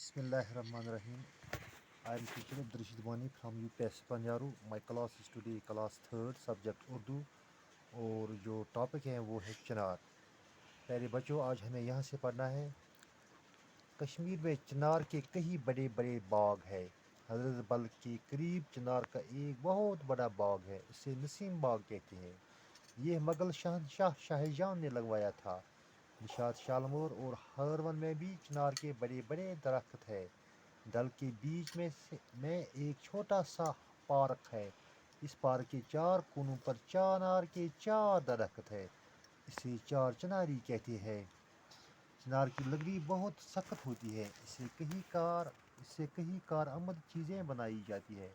Bismillahirrahmanirrahim. I am teacher Abdurrashid Bani from UPS Panjaru. My class is today class third subject Urdu اور جو topic ہے وہ ہے چنار. پیارے بچوں آج ہمیں یہاں سے پڑھنا ہے کشمیر میں چنار کے کئی بڑے بڑے باغ ہے. حضرت بل کے قریب چنار کا ایک بہت بڑا باغ ہے, اسے نسیم باغ کہتے ہیں. یہ مغل شہنشاہ شاہ جہاں نے لگوایا تھا. نشاط شالمور اور ہرون میں بھی چنار کے بڑے بڑے درخت ہے. ڈل کے بیچ میں ایک چھوٹا سا پارک ہے. اس پارک کے چار کونوں پر چنار کے چار درخت ہے, اسے چار چناری کہتے ہیں. چنار کی لکڑی بہت سخت ہوتی ہے, اس سے کئی کارآمد چیزیں بنائی جاتی ہے.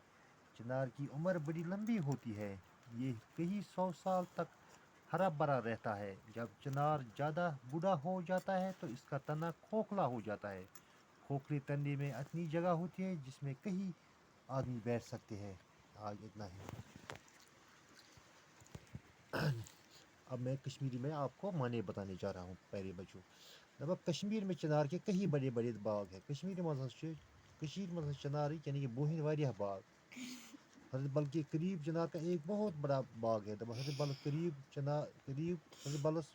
چنار کی عمر بڑی لمبی ہوتی ہے, یہ کئی 100 سال تک ہرا بھرا رہتا ہے. جب چنار زیادہ بوڑھا ہو جاتا ہے تو اس کا تنا کھوکھلا ہو جاتا ہے. کھوکھلے تنے میں اتنی جگہ ہوتی ہے جس میں کئی آدمی بیٹھ سکتے ہیں. آج اتنا ہی. اب میں کشمیری میں آپ کو معنی بتانے جا رہا ہوں پیارے بچوں. مطلب کشمیر میں چنار کے کئی بڑے بڑے باغ ہیں. کشمیر میں چنار یعنی کہ بوہن واریاہ باغ. حضرت بل کے قریب چنار کا ایک بہت بڑا باغ ہے. حضرت بل حضرت بلس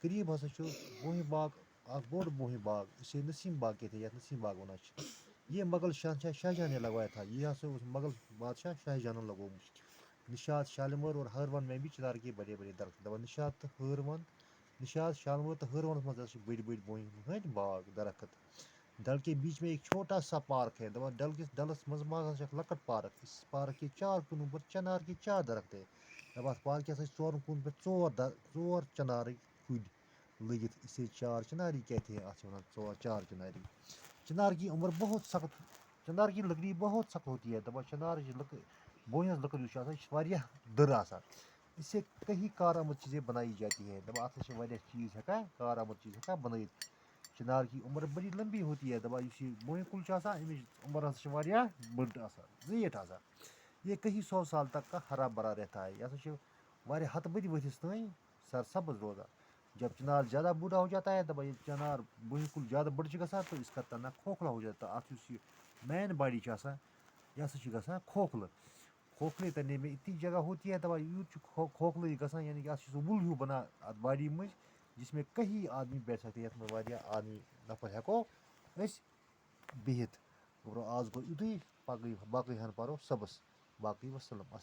قریب ہسا چھُ بوہن باغ اکھ بوڑ بوہن باغ, اسے نسیم باغ کہتے ہیں, یا نسیم باغ ونان چھِ. یہ مغل شہنشاہ شاہ جہاں نے لگوایا تھا. یہ ہسا اوس مغل بادشاہ شاہ جہاں نے لگومُت. نشاط شالمور اور ہرون میں بھی چنار کے بڑے بڑے درخت. نشاط شالمور تو ہرونس منٛز ہسا چھِ بٔڑۍ بٔڑۍ بوہنۍ ہٕنٛدۍ باغ درخت. ڈل کے بیچ میں ایک چھوٹا سا پارک ہے. ڈلس منٛز ہسا چھِ اکھ لۄکٕٹ پارک. اس پارک کے چار کونوں پر چنار کے چار درخت ہے. اتھ پارکہِ ہسا چھِ ژورن کوٗنن پٮ۪ٹھ ژور چنارٕکۍ کُلۍ لٔگِتھ, اسے چار چناری کہتے ہیں. اتھ چھِ ونان چار چناری. چنار کی عمر بہت سخت, چنار کی لکڑی بہت سخت ہوتی ہے. چنارٕچ بوہنۍ ہٕنٛز لٔکٕر یُس چھِ آسان یہِ چھِ واریاہ دٔر آسان. اس سے کئی کارآمد چیزیں بنائی جاتی ہے. اتھ منٛز چھِ واریاہ چیٖز ہٮ۪کان کارآمد چیٖز ہٮ۪کان بنٲیِتھ. چنار کی عمر بڑی لمبی ہوتی ہے. یُس یہِ بوہنۍ کُل چھُ آسان اَمِچ عمر ہسا چھِ واریاہ بٔڑ آسان, زیٖٹھ آسان. یہ کئی 100 سال تک کا ہرا بھرا رہتا ہے. یہ ہسا چھِ واریاہ ہتہٕ بٔدی ؤرِیَس تانۍ سرسبز روزان. جب چنار زیادہ بوڑھا ہو جاتا ہے, ییٚلہِ چنار بوہنۍ کُل زیادہ بٔڑ چھِ گژھان تو اس کا تنا کھوکھلا ہو جاتا ہے. اتھ یُس یہِ مین باڈی چھِ آسان یہِ ہسا چھِ گژھان کھوکھلہٕ. کھوکھلے تنے میں اتنی جگہ ہوتی ہے, یوٗت چھُ کھوکھلہٕ یہِ گژھان, یعنی کہ اتھ چھُ سُہ وُل ہیوٗ بنان اتھ باڈی منٛز جس میں کئی آدمی بیٹھ سکتے ہیں. یتھ منٛز واریاہ آدمی نفر ہٮ۪کو أسۍ بِہِتھ. گوٚو آز گوٚو یُتُے, باقٕے ہن پرو صبُحس. باقٕے وسلام.